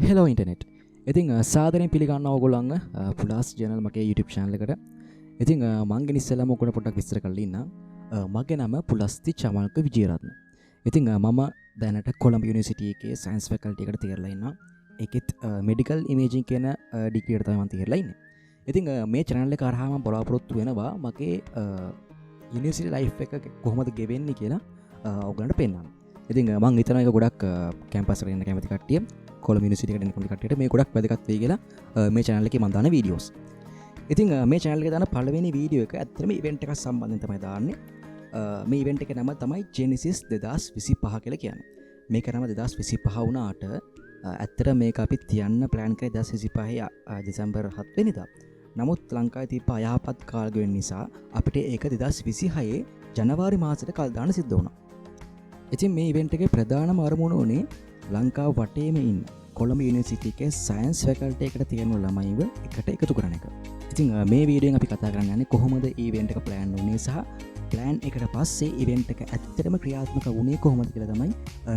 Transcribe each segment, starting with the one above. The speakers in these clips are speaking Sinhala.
Hello internet. ඉතින් සාදරයෙන් පිළිගන්නවා ඔයගොල්ලන්ව පුලාස් ජර්නල් මගේ YouTube channel එකට. ඉතින් මං ගෙන ඉස්සෙල්ලාම ඔයගොල්ලෝ පොඩ්ඩක් විස්තර කරලා ඉන්නම්. මගේ නම පුලස්ති චමල්ක විජේරත්න. ඉතින් මම දැනට කොළඹ යුනිවර්සිටි එකේ සයන්ස් ෆැකල්ටි එකට තියරලා ඉන්නවා. ඒකෙත් මෙඩිකල් ඉමේජින් කියන ඩිග්‍රී එකට තමයි මම තියරලා ඉන්නේ. ඉතින් මේ channel එක කරා මම බලාපොරොත්තු වෙනවා මගේ යුනිවර්සිටි ලයිෆ් එක කොහොමද ගෙවෙන්නේ කියලා ඔයගලන්ට පෙන්නන්න. ඉතින් මං හිතනවා ඒක ගොඩක් කැම්පස් එකට එන්න කැමති කට්ටිය කොළඹ යුනිවර්සිටි එකට එන්න කැමති කට්ටියට මේ ගොඩක් වැදගත් වෙයි කියලා මේ channel එකේ මම දාන වීඩියෝස්. ඉතින් මේ channel එකේ දාන පළවෙනි වීඩියෝ එක ඇත්තටම ඉවෙන්ට් එකක් සම්බන්ධයෙන් තමයි දාන්නේ. මේ ඉවෙන්ට් එකේ නම තමයි Genesis 2025 කියලා කියන්නේ. මේක නම 2025 වුණාට ඇත්තට මේක අපි තියන්න ප්ලෑන් කරේ 2025 දෙසැම්බර් 7 වෙනිදා. නමුත් ලංකාවේ තිබ්බ අයහපත් කාලගුවන් නිසා අපිට ඒක 2026 ජනවාරි මාසෙට කල් දාන්න සිද්ධ වුණා. ඉතින් මේ ඉවෙන්ට් එකේ ප්‍රධානම අරමුණ උනේ ලංකාව වටේම ඉන්න කොළඹ යුනිවර්සිටි එකේ සයන්ස් ෆැකල්ටි එකට තියෙන ළමයිව එකට එකතු කරන එක. ඉතින් මේ වීඩියෝෙන් අපි කතා කරන්න යන්නේ කොහොමද ඉවෙන්ට් එක ප්ලෑන් වුනේ සහ ප්ලෑන් එකට පස්සේ ඉවෙන්ට් එක ඇත්තටම ක්‍රියාත්මක වුණේ කොහොමද කියලා තමයි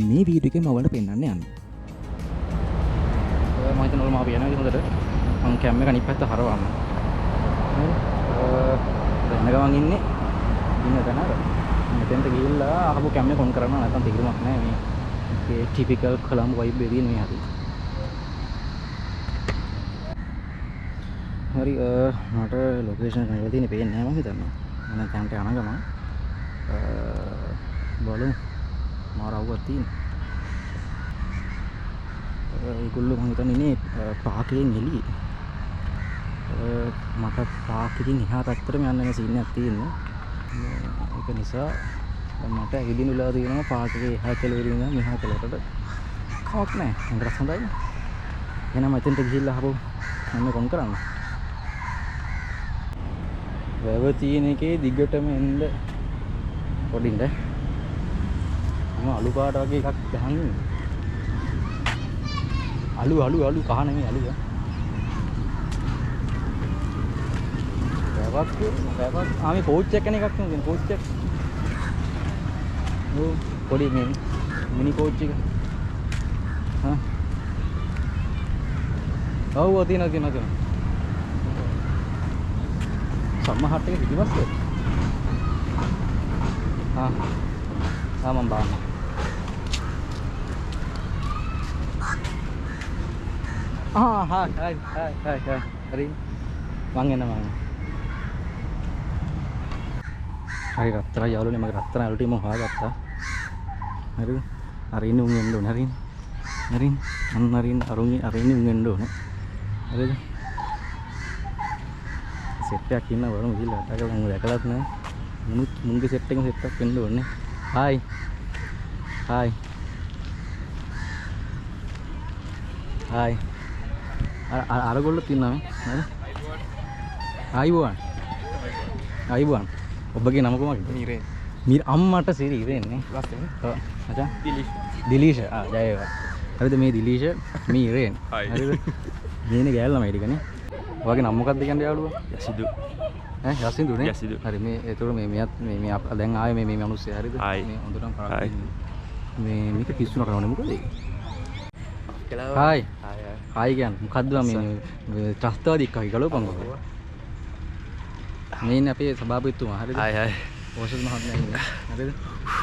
මේ වීඩියෝ එකෙන් මම ඔයාලට පෙන්නන්න යන්නේ. මම හිතනවා මම අපි යනවා හොඳට. මම කැම් එක අනිත් පැත්ත හරවන්න. දැන් ගමන් ඉන්නේ ඉන්න තැන අර මෙතෙන්ට ගිහිල්ලා අහපු කැම් එක කොන් කරන්න නැත්නම් තේරුමක් නැහැ මේ ටිපිකල් කොළඹ වයිබ් එකේ තියෙන මේ හරි. හරි මට ලොකේෂන් එක නේද තියෙන්නේ පේන්නේ නැහැ මම හිතන්නේ. මම තැනට යන ගමන් බලමු මාරවුවක් තියෙනවා. ඒගොල්ලෝ මම හිතන්නේ ඉන්නේ පාකයෙන් එළියේ. මට පාකකින් එහා පැත්තටම යන්න මේ සීන් එකක් තියෙනවා. ඒක නිසා මට ඇවිදිනුලා තියෙනවා පාකේ එහා කෙළවරින් ඉඳන් මෙහා කෙළවරට. කමක් නැහැ. හොඳට හොඳයි. එහෙනම් මෙතෙන්ට ගිහිල්ලා අහපො මම කොන් කරන්න. වැව තියෙන එකේ දිගටම එන්න පොඩින්ද. මම අලු පාට වගේ එකක් ගහන්නේ. අලු කහ නෙමෙයි අලු. වැවක් ආමි කෝච් එක කෙනෙක් එකක් නෙමෙයි කෝච් එක. පොඩි මේ මිනි කෝච් එක. හා. ඔව් තියෙනවා. සම්මහත් එක පිටිපස්සේ. හා මම බාන්න. හයි. හරි. මං එනවා. හරි රත්තරන් යාළුවනේ මගේ රත්තරන් යාළුවා ටීම හොයාගත්තා. හරි. අරින්න උන් එන්න ඕනේ. හරි. අන්න අරින්න උන් එන්න ඕනේ. හරිද? සෙට් එකක් ඉන්න වරම ගිහලා අටක මම දැකලත් නැහැ. මුන්ගේ සෙට් එකම සෙට් එකක් වෙන්න ඕනේ. හායි. අරගොල්ලෝ තියනවා මේ. හරි. ආයිබුවන්. ඔබගේ නම කොහොමද? මීර අම්මට සිරි ඉරෙන්නේ. ලස්සන. ඔව්. මචං. දිලීෂ. ජය වේවා. හරිද මේ දිලීෂ මේ ඉරෙන්. හරිද? මේනේ ගෑල් ළමයි ටිකනේ. ඔයාගේ නම මොකක්ද කියන්නේ යාළුවා? යසිදු. යසිදු නේ? යසිදු. හරි මේ ඒතකොට මේ දැන් ආයේ මේ මිනිස්සයා හරිද? මේ හොඳටම කරා. මේ මේක පිස්සුන කරනවනේ මොකද ඒක? හායි. හායි කියන්නේ මොකද්ද මේ ත්‍රස්තවාදී එක්ක ගලවපන්කෝ. මේ ඉන්නේ අපේ සභාපතිතුමා හරිද? හයි. ඕෂද මහත්මයා ඉන්නේ. හරිද?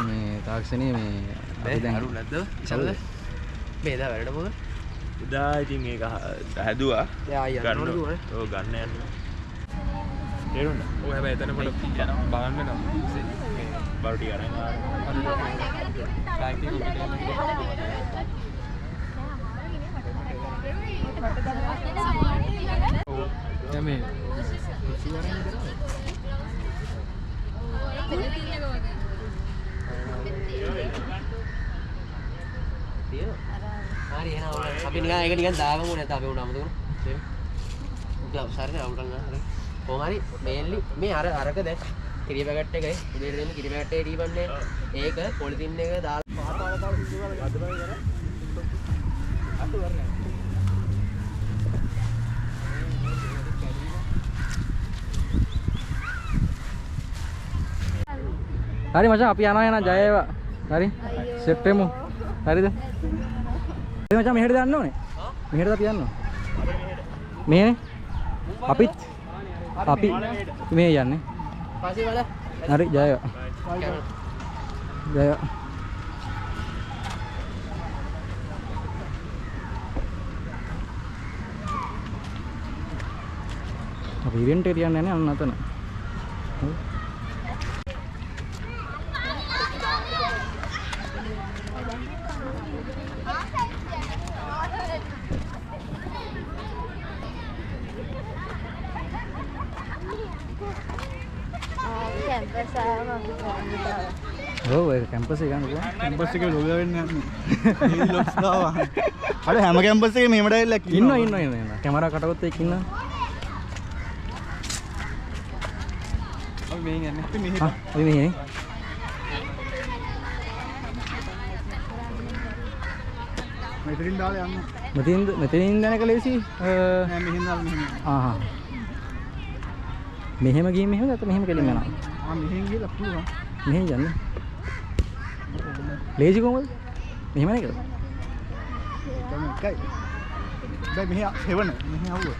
මේ තාක්ෂණයේ මේ අපි දැන් අරු නැද්ද? ඉතින්ද? මේ එදා වැඩට මොකද? එදා ඉතින් මේක හැදුවා. ගන්න ඕනේ. ඔව් ගන්න යන්න. තේරුණා? ඔව් හැබැයි එතන පොඩ බලන්න නම් බරු ටික අරන් ආවා. මේ හරි එහෙනම් අපි නිකන් ඒක නිකන් දාගමු නැත්නම් අපි උනම දුන්න. ග්ලව්ස් හරිනේ අවුල් කරන්න හරි. කොහොම හරි මේන්ලි මේ අරක දැන් කිරි පැකට් එකයි ඉතින් දෙන්න කිරි පැකට් එකේ දීපන්නේ ඒක පොලිතින් එක දාලා පාතාවතාව ඉස්සුවල අදබයි කර අතු වරනේ. හරි මචං අපි යනවා ජය වේවා. හරි. සෙට් වෙමු. හරිද? මචං මෙහෙට දාන්න ඕනේ. මෙහෙට අපි යනවා. මේ අපිත් අපි මේ යන්නේ. පස්සේ වල හරි ජය. ජය. අපි ඉවෙන්ට් එකට යන්නේ නැහැ අන්න අතන. ඔව් ඒක කැම්පස් එක යනවා. කැම්පස් එකේ ලොග් වෙන්නේ නැහැ. මේ ලොග්ස් දාවා. අර හැම කැම්පස් එකේම මෙහෙම ඩයලොග් ඉන්නවා. කැමරා කටවත් එක්ක ඉන්නවා. අපි මෙහෙන් යන්නේ. අපි මෙහෙ. අපි මෙහෙ. මෙතනින් දාලා යන්න. මෙතනින් යන කලේසි නෑ මෙහෙන් දාලා මෙහෙම. ආහා. මෙහෙම ගිහින් මෙහෙම නැත්නම් මෙහෙම කෙලින්ම යනවා. මෙහෙන් ගිහලා පුළුවන්. මෙහෙන් යන්නේ. ලේසි කොහමද? මෙහෙම නේද? තමයි එකයි. දැන් මෙහෙ හෙවන මෙහෙ ආවුව.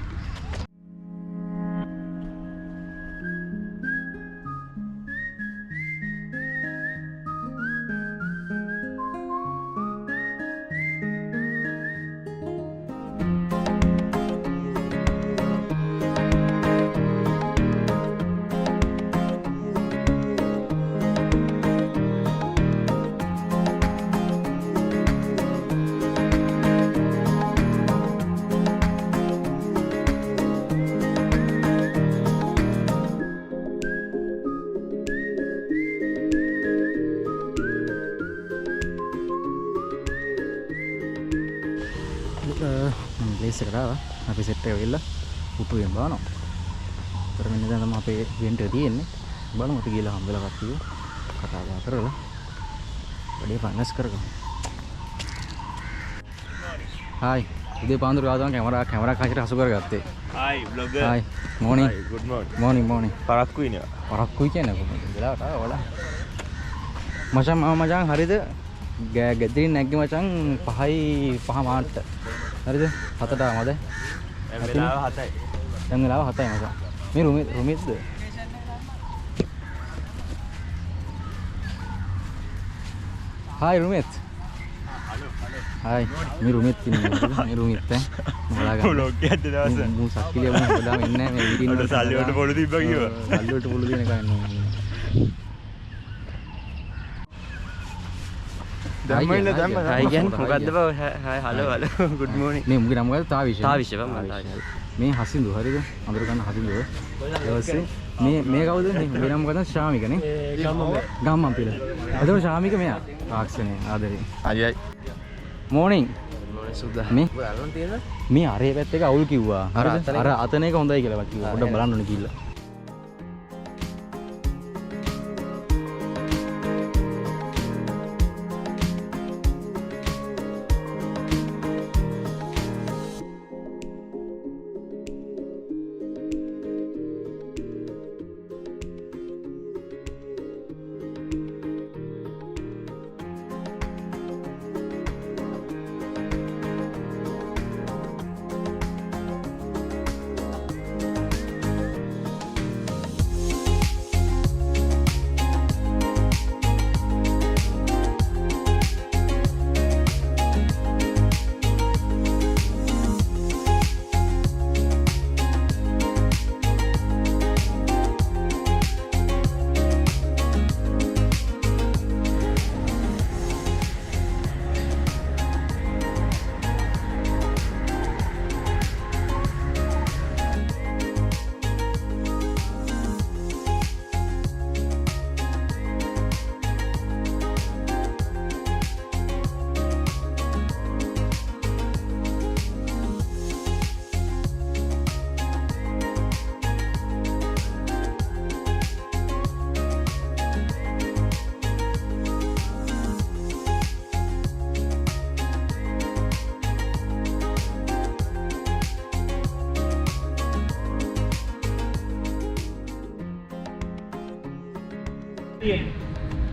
ප්ලේස් එකට ආවා. අපි සෙට් එක වෙලා පුටුවෙන් බානවා. ඒතර මෙන්න දැන් තමයි අපේ ඉවෙන්ට් එක තියෙන්නේ. බලමු අපි ගිහලා හම්බෙලා කට්ටිය කතා බහ කරලා වැඩේ ෆයිනස් කරගමු. හායි. උදේ පාන්දර ආවම කැමරා කාසියට හසු කරගත්තේ. Hi vlogger. Hi. මොර්නිං. Hi, good morning. මොර්නිං. පරක්කු ඉනවා. පරක්කුයි කියන්නේ කොහොමද? වෙලාවට ආවා වල. මචං හරිද? ගැදරින් නැග්ගේ මචං 5 මාට. හරිද? 7ට ආවමද? දැන් වෙලාව 7යි. දැන් වෙලාව 7යි මචං. මේ රුමිත්ද? හායි රුමිත්. හායි. මේ රුමිත් ඉන්නේ. මේ රුමිත් ඈ. මොලා ගන්න. vlog එකක් දවස්. මූ සක්කිලිය මූ හොදාම ඉන්නේ නැහැ මේ වීඩියෝ ඔන්න සල්ලි වලට පොළු තිබ්බා කිව්වා. සල්ලි වලට පොළු දෙන එකයි නෝ. දැම්මයිල දැම්ම. හයි කියන්නේ මොකද්ද බව? හයි හලෝ good morning. මේ මුගේ නම මොකද්ද? තාවිෂ. තාවිෂ බං. මේ හසින්දු හරිද? අඳුර ගන්න හසින්දු. ඊළඟට මේ කවුද? මේ නම මොකද්ද? ශාමික නේ. ගම්මන් පිළ. එතකොට ශාමික මෙයා. තාක්ෂණේ ආදරේ. අයයි. මොර්නිං. සුදා. මේ බලන්න තියෙනවා. මේ අරේ පැත්ත එක අවුල් කිව්වා. අර හරිද? අර අතන එක හොඳයි කියලා කිව්වා. පොඩ්ඩක් බලන්න ඕනේ කියලා.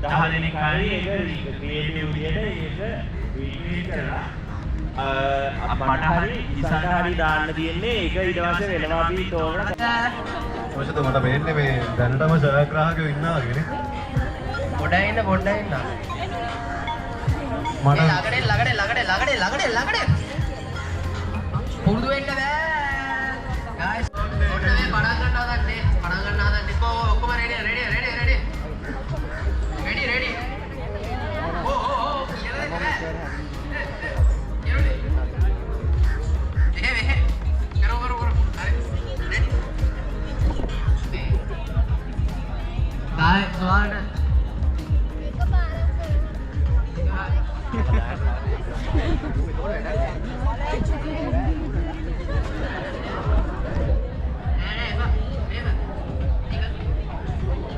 දහ දෙනෙක් හරි ඒක ක්‍රියේටිව් විදියට ඒක රීක්‍රියේට් කරලා මට හරි ඉසාට හරි දාන්න තියෙන්නේ ඒක ඊට පස්සේ වෙනවා අපි තෝරන මොකද මට වෙන්නේ මේ දැනටම ජයග්‍රාහකයෝ ඉන්නවා කියන්නේ පොඩ්ඩක් ඉන්න මට ළඟට පුරුදු වෙන්න බෑ guys ඔන්න මේ පටන් ගන්න හදන්නේ ඉපෝ ඔක්කොම ready ඕ කියලා දෙන්න බෑ කරු හරි ready guys සුවාට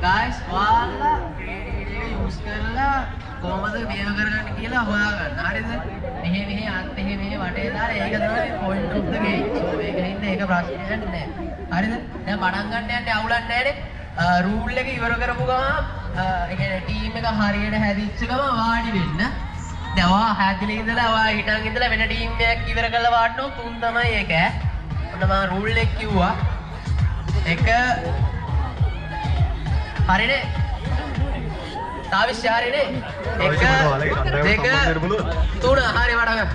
guys ඔයාලා ක්‍රියේටිවිටි එක යූස් කරලා කොහොමද මේව කරගන්න කියලා හොයාගන්න. හරිද? මෙහෙ අත් මෙහෙ වටේ දාලා ඒක තමයි point of the game. so මේකෙන්ද ඒක ප්‍රශ්නයක් නෑ. හරිද? දැන් පටන් ගන්න යන්නේ අවුලක් නෑනේ. රූල් එක ඉවර කරපු ගමන් ඒ කියන්නේ ටීම් එක හරියට හැදිච්ච ගමන් වාඩි වෙන්න. දැන් ඔයා හැදිලා ඉඳලා ඔයා හිටන් ඉඳලා වෙන ටීම් එකක් ඉවර කරලා වාඩිනොත් 3 තමයි ඒක. ඔන්න මම රූල් එක කිව්වා. එක හරිනේ තාවිෂ් හරිනේ 1 2 3 හරි වඩගන්න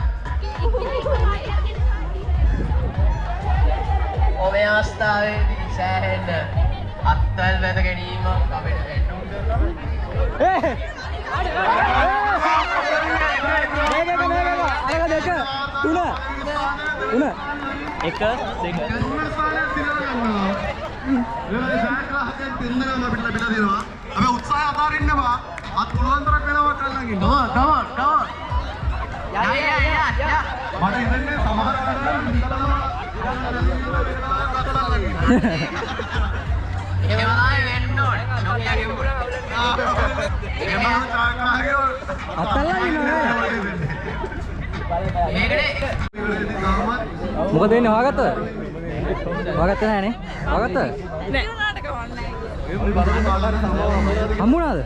ඔබේ අවස්ථාවේදී සෑහෙන්න අත්වල වැද ගැනීමක් අපිට වෙන්න උන අපි උත්සාහය අතාරින්නවා අත් පුළුවන් තරම් වෙනවා කල්ලන් ඉන්න. come on යා මට ඉන්නේ සමහර එහෙමයි වෙන්න ඕනේ. නොකිය කිව්වා. අතල්ලා ඉන්නවා මේකනේ මොකද වෙන්නේ හොයාගත්තද? හොයාගත්තේ නැහැ නේ. හොයාගත්තද? හම්බුණාද?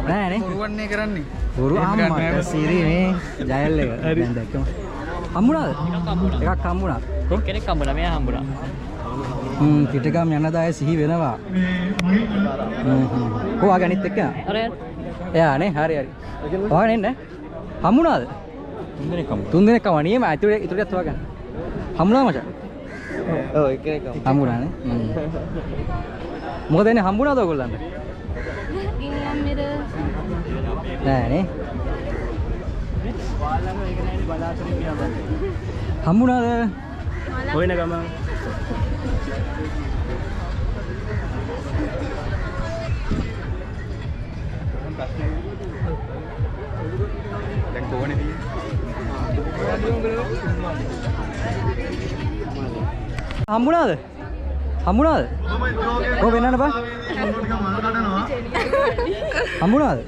නෑ නේ. පුරුවන්නේ කරන්නේ. පුරු අම්මා සීරි මේ ජයල් එක. දැන් දැක්කම. හම්බුණාද? එකක් හම්බුණා. කෙනෙක් හම්බුණා මෙයා හම්බුණා. පිටකම් යන දාය සිහි වෙනවා. කොහොමද අනිත් එක්ක? අර එයා නේ හරි. හොයාගෙන එන්න. හම්බුණාද? තුන් දෙනෙක් කම නියම ඉතුරුට හොයාගන්න. හම්බුණා මචං. ඔව් එකේ හම්බුණානේ. මොකද එන්නේ හම්බුණාද ඔයගොල්ලන්ට? නෑ නේ. හම්බුණාද? හොයන ගමන් දැන් කොහොනේ හම්බුණාද? හම්බුණාද? කො වෙන්නන්න බා? හම්බුණාද?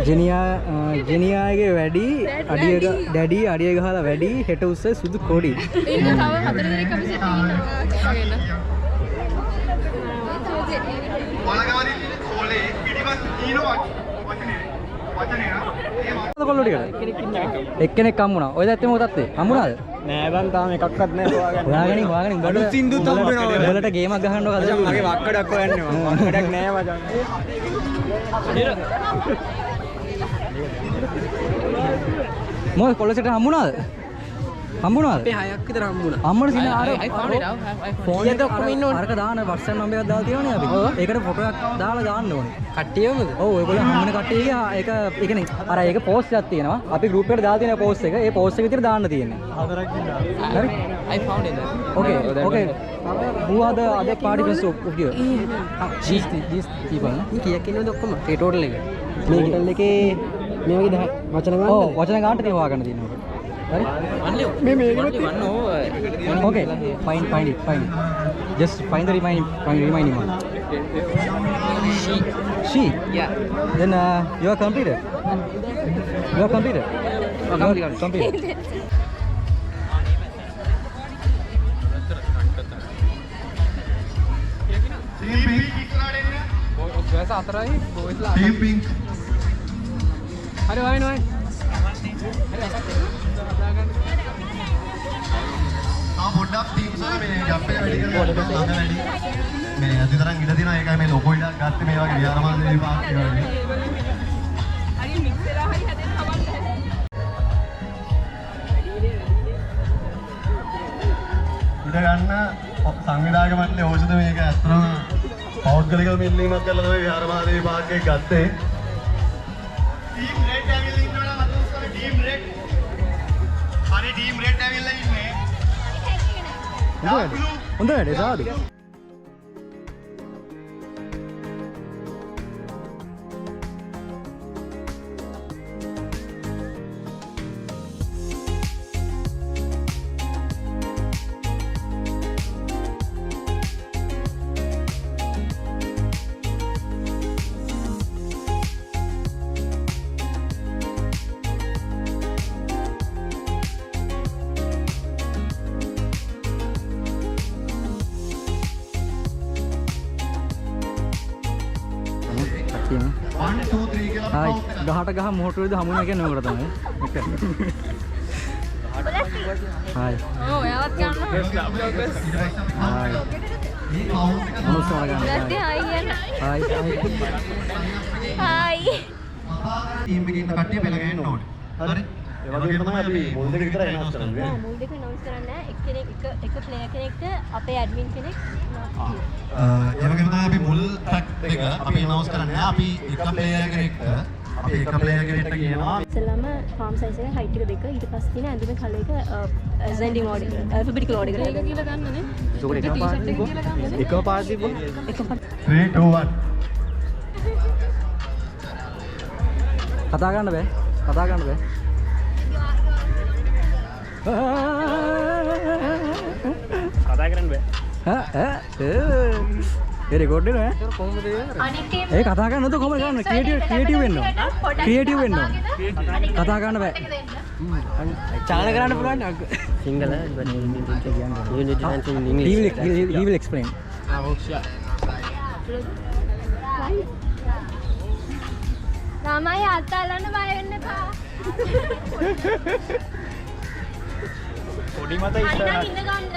ජෙනියාගේ වැඩි ඩැඩි අඩිය ගහලා වැඩි හෙට උස්සේ සුදු කොඩි. එක්කෙනෙක් හම්බුණා. ඔය දැත්තේ මොකද තත්ත්වේ? හම්බුණාද? නෑ බං තාම එකක්වත් නෑ හොයාගන්න. හොයාගනින් උඹට සින්දුත් හම්බ වෙනවා. ඔයාලට ගේමක් ගහන්න ඕකද? මගේ වක්කඩක් හොයන්නේ මම. වක්කඩක් නෑ මචං. මොකද කොල්ලෙට හම්බුණාද? හම්බුණාද? මේ 6ක් විතර හම්බුණා. අම්මට සින අර ෆෝන් එක ඔක්කොම ඉන්න ඕනේ. අරක දාන්න WhatsApp නම්බර් එකක් දාලා තියෙනවනේ අපි. ඒකට ෆොටෝ එකක් දාලා දාන්න ඕනේ. කට්ටියමද? ඔව් ඔයගොල්ලෝ හම්බෙන කට්ටියගේ ඒක ඒ කියන්නේ අර ඒක පෝස්ට් එකක් තියෙනවා. අපි ගෲප් එකට දාලා තියෙන පෝස්ට් එක. ඒ පෝස්ට් එක විතර දාන්න තියෙන්නේ. හරි? I found it. Okay. Who are the other participants of here? These people. කීයක් ඉන්නවද ඔක්කොම? ඒ ටෝටල් එක. මේ ටෝටල් එකේ මේ වගේ 10 වචන ගන්න. ඔව් වචන ගන්නට තියෙනවා හොයාගන්න තියෙනවා. හරි? Okay. Find it. Just find the remaining one. She. Yeah. Then you are completed. You are completed. Completed. Team pink. හරි වයින් පොඩ්ඩක් ටීම්ස් වල මේ ජම්ප් එක වැඩි කරලා ළඟ වැඩි මේ අද තරම් ඉඩ දිනවා ඒකයි මේ ලොකෝ ඉඩක් ගත්තේ මේ වගේ විහාරමාලේ පාක් වගේ හරි මික්ස් වෙලා හරි හැදෙන්න කවන්නේ ඉඩ ගන්න සංවිධායක මණ්ඩලයේ ඖෂධ මේක ඇත්තටම පෞද්ගලික මිල්ලීමක් කරලා තමයි විහාරමාලේ පාක් එක ගත්තේ ටීම් රෙඩ් ඇවිල්ලා ඉන්නවා නම් අද උස්සන ටීම් රෙඩ් හරි ටීම් රෙඩ් ඇවිල්ලා ඉන්නේ හොඳ වැඩේ සාදු තියෙනවා 1 2 3 කියලා හායි ගහට ගහ මොහොතේද හමුුණා කියන්නේ මොකට තමයි හායි ඔව් එයාවත් ගන්න හායි මේ කවුන්ට් එක මොනස්වර ගන්න දැස්ටි හායි කියන්න හායි හායි ටීම් එකේ ඉන්න කට්ටිය බෙල ගහන්න ඕනේ හරි ඒ වගේම තමයි අපි මුල් දෙක විතර එනස් කරන්නේ නෑ මුල් දෙක නෝස් කරන්නේ එක්කෙනෙක් එක ප්ලේයර් කෙනෙක්ට අපේ ඇඩ්මින් කෙනෙක් ඒ වගේම තමයි අපි මුල් ට්‍රැක් එක අපි එනස් කරන්නේ අපි එක ප්ලේයර් කෙනෙක්ට අපි එක ප්ලේයර් කෙනෙක්ට කියනවා ඉස්සෙල්ලාම ෆාම් සයිස් එක හයිට් එක 2 ඊට පස්සේ තියෙන ඇඳුමේ කලර් එක ඇසෙන්ඩින් ඕඩර් ඇල්ෆබෙටිකල් ඕඩර් ඒක කියලා ගන්නනේ ඒක එකම පාට දීපුවා එකම පාට දීපුවා 3 2 1 කතා කරන්න බෑ කතා කරන්න බෑ කතා කරන්න බෑ. ඒ රෙකෝඩ් එක ඈ අනිත් ටීම් ඒ කතා කරන්න නැතුව කොහොමද ගන්න ක්‍රියේටිව් වෙන්න ඕන ක්‍රියේටිව් වෙන්න ඕන කතා කරන්න බෑ චානල කරන්න පුළුවන් Sinhala you need to answer in he English will explain ළමයි අතල්ලන්න බය වෙන්න එපා පොඩි මත හරි නම් ඉස්සරහට. ඉන්න ගන්න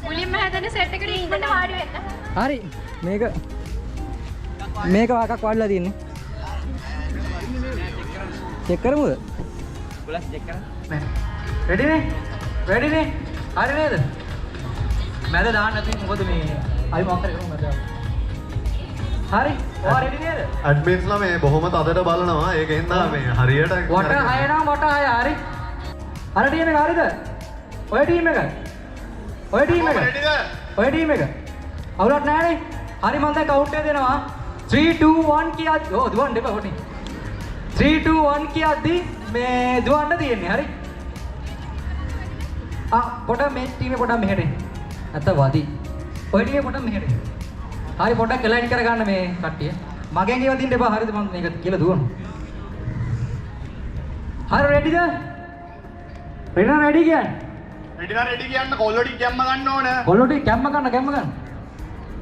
මුලින්ම හැදෙන සෙට් එකට ඉන්නට වාඩි වෙන්න හරි මේක එකක් වඩලා තියෙන්නේ චෙක් කරමුද ගොල්ලස් චෙක් කරන්න. රෙඩි නේ හරි නේද මැද දාන්න නැති මොකද මේ අයි මොකක් කරේ මැද හරි ඔයා රෙඩි නේද ඇඩ්මින්ස්ලා මේ බොහොම තදට බලනවා ඒකෙන් තමයි මේ හරියට වට 6 නම් වට 6 හරි අර ටීම් එක හරිද ඔය ටීම් එක ඔය ටීම් එක ඔය ටීම් එක අවුලක් නැහැ නේ හරි මම දැන් කවුන්ට් එක දෙනවා 3 2 1 කියද්දි ඔව් දුවන්න එපා පොඩි 3 2 1 කියද්දි මේ දුවන්න තියෙන්නේ හරි පොඩ මේ ටීම් එක පොඩ මෙහෙට නැත්ත වදි ඔය ටීම් එක පොඩ මෙහෙට හරි පොඩක් කලයින් කරගන්න මේ කට්ටිය මගෙන් ඒවා දින්න එපා හරිද මම මේක කියලා දුවනවා හරි රෙඩිද රෙඩි කියන්නේ රෙඩි කියන්න කොල්ලොටි කැම්ම ගන්න ඕන කොල්ලොටි කැම්ම ගන්න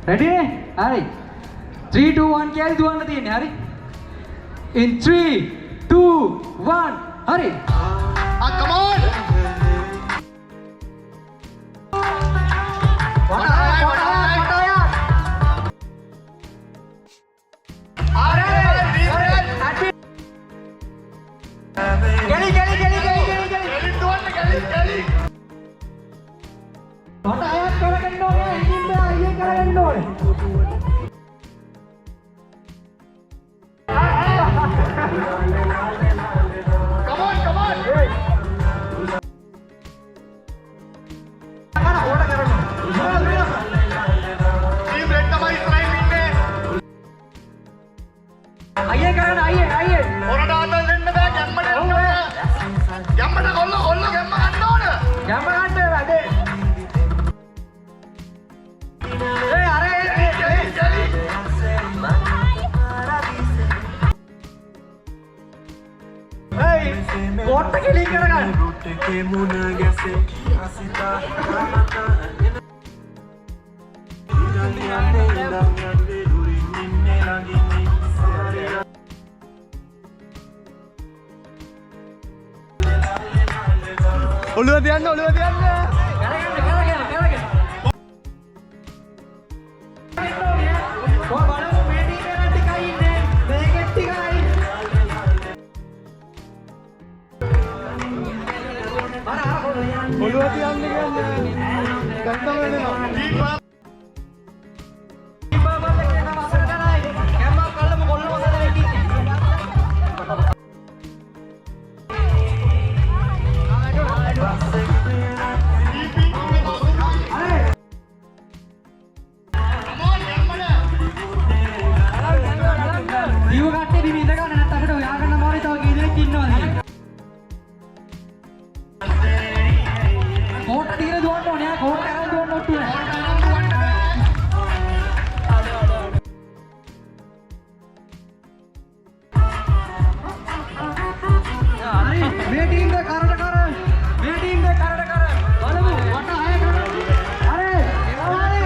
රෙඩි නේ හරි 3 2 1 කියයි දුවන්න තියෙන්නේ හරි in 3 2 1 හරි come on ඔළුව තියන්න ඔළුව තියන්න. ඔළුව තියන්න කියන්නේ. දැන් තමයි එනවා. දීව කට්ටේ බිම ඉඳ ගන්න නැත්නම් අපිට හොයාගන්න මාරි තව කී දෙනෙක් ඉන්නවද කියලා. කෝට්ට ටිකේ දුවන්න ඕනේ. කෝට්ට අරන් දුවන්න ඔට්ටු නෑ. හරි මේ ටීම් එක කරට කර. මේ ටීම් එක කරට කර. බලමු වට 6 කර. හරි. හරි.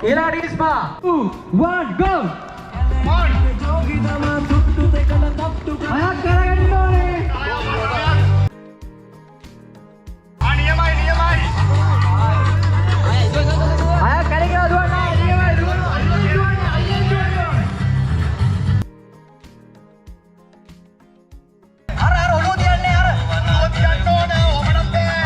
Ila Dispa 2 1 go ayak කරගන්න ඕනේ නියමයි ayak කරගෙන දුවන්න අර ඔළුව තියන්නේ අර ඔළුව තියන්න ඕනේ ඔබනම් බෑ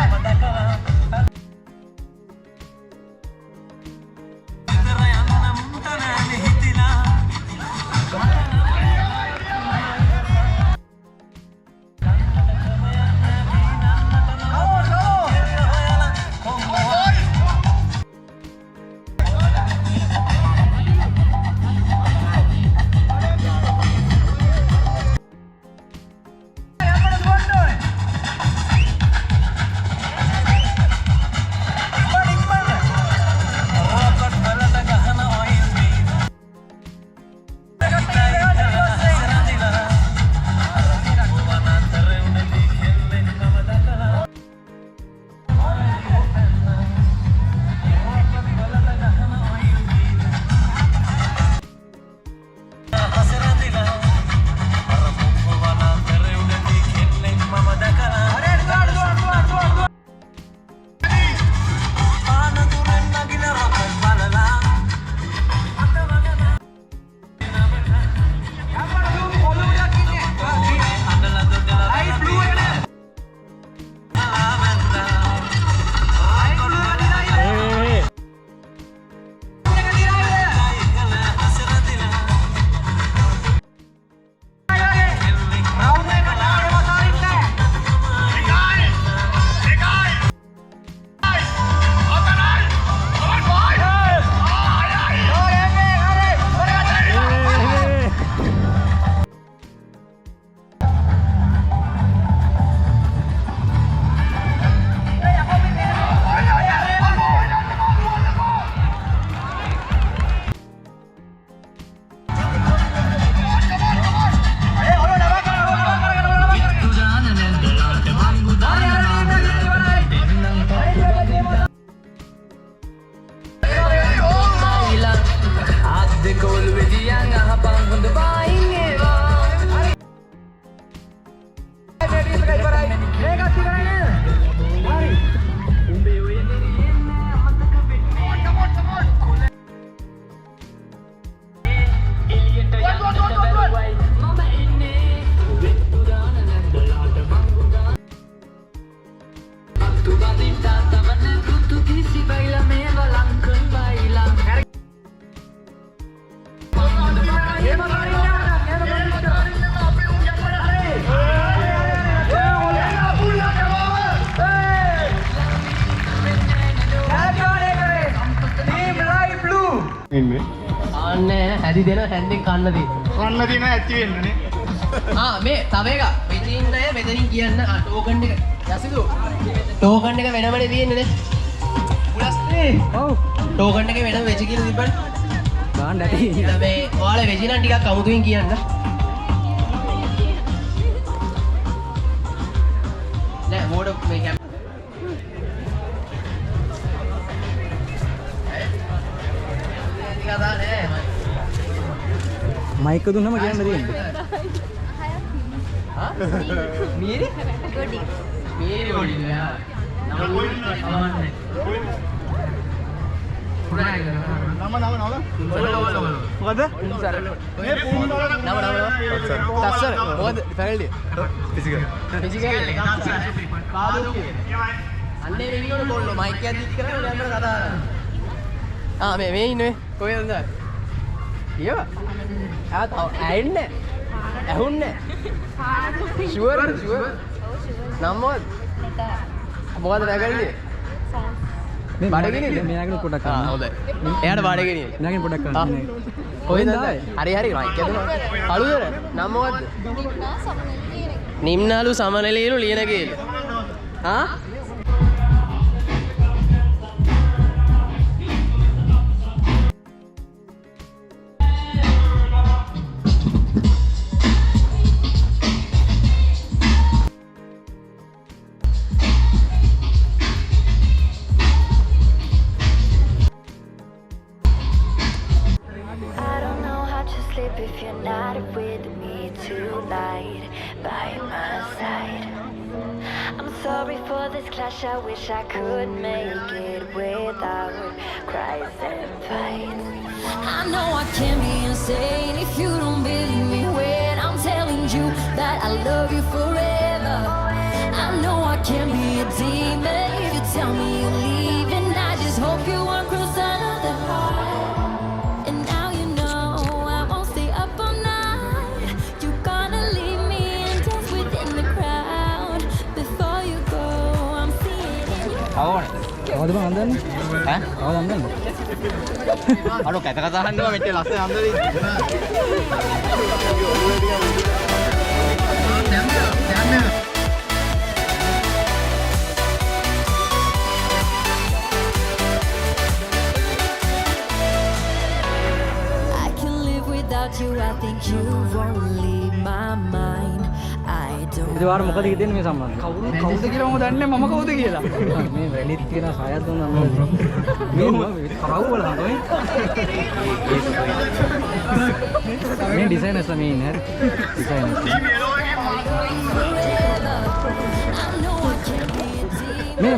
ඉන්නේ. ආන්නේ හැදි දෙන හැන්දෙන් කන්න දෙන්න. කන්න දින ඇති වෙන්නනේ. මේ තව එක මෙතනින් නෑ මෙතනින් කියන්න ටෝකන් එක යසිදු ටෝකන් එක වෙනමනේ තියෙන්නේ නේ පුලස්නේ ඔව් ටෝකන් එක වෙනම වෙජ් කියලා තිබ්බනේ ගාන්න ඇති මේ ඔයාලා වෙජ් නම් ටිකක් අමුතුවෙන් කියන්න නෑ මෝඩ මේ කතා නෑ මයික් දුන්නම කියන්න දෙන්නේ මීරි ගොඩි මීරි ගොඩි නෑ නම මොකද? මේ පුහුණු තස්සර මොකද ෆැකල්ටි ෆිසිකල්. ෆිසිකල් එක කාදු අන්නේ රෙවියෝන බොල්ලෝ මයික් එකක් දික් කරලා යන්න කතා කරා මේ ඉන්නේ කොහෙද කියව ඇයින්නේ ඇහුන්නේ ෂුවර් නම් මොකද මොකද ෆැකල්ටි බඩගිනින්ද? මෙයාගෙන පොඩක් ගන්න. හොඳයි. එයාට බඩගිනින්. මෙයාගෙන පොඩක් ගන්න. කොහෙන්ද? හරි හරි මයික් එක දෙනවා. කළුදර නම මොකද්ද? නිම්නාලු සමනලීලු ලියන කේල. ආ? I don't know how to sleep if you're not with me tonight by my side. I'm sorry for this clash, I wish I could make it without cries and fights. I know I can be insane if you don't believe me when I'm telling you that I love you forever. I know I can be a demon if you tell me you're leaving. I just hope you won't cross another heart. And now you know I won't stay up all night. You're gonna leave me and dance within the crowd. Before you go, I'm seeing in your කවුද බං අන්දන්නේ? ඈ? කවුද අන්දන්නේ? අර කතා කතා අහන්නවා මෙච්චර ලස්සන අන්දදී. I can live without you. I think you won't leave my mind. I don't. ඉතින් වාර මොකද හිතෙන්නේ මේ සම්බන්ධව? කවුද කියලා මම දන්නේ මම කවුද කියලා. මේ වැලිත් කියන සායත් දුන්න මේ කරව් වල හඳුනේ. මේ ඩිසයිනර්ස් මේ ඉන්නේ හරි. ඩිසයිනර්ස්.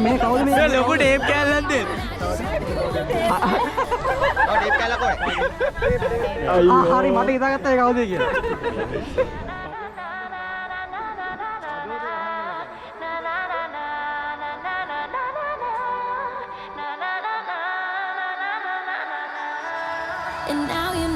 මේ කවුද මේ ලොකු ටේප් කෑල්ලක් දෙන්න. ටේප් කෑල්ල කොහෙද? හරි මට හිතාගත්තා ඒ කවුද කියලා. And now you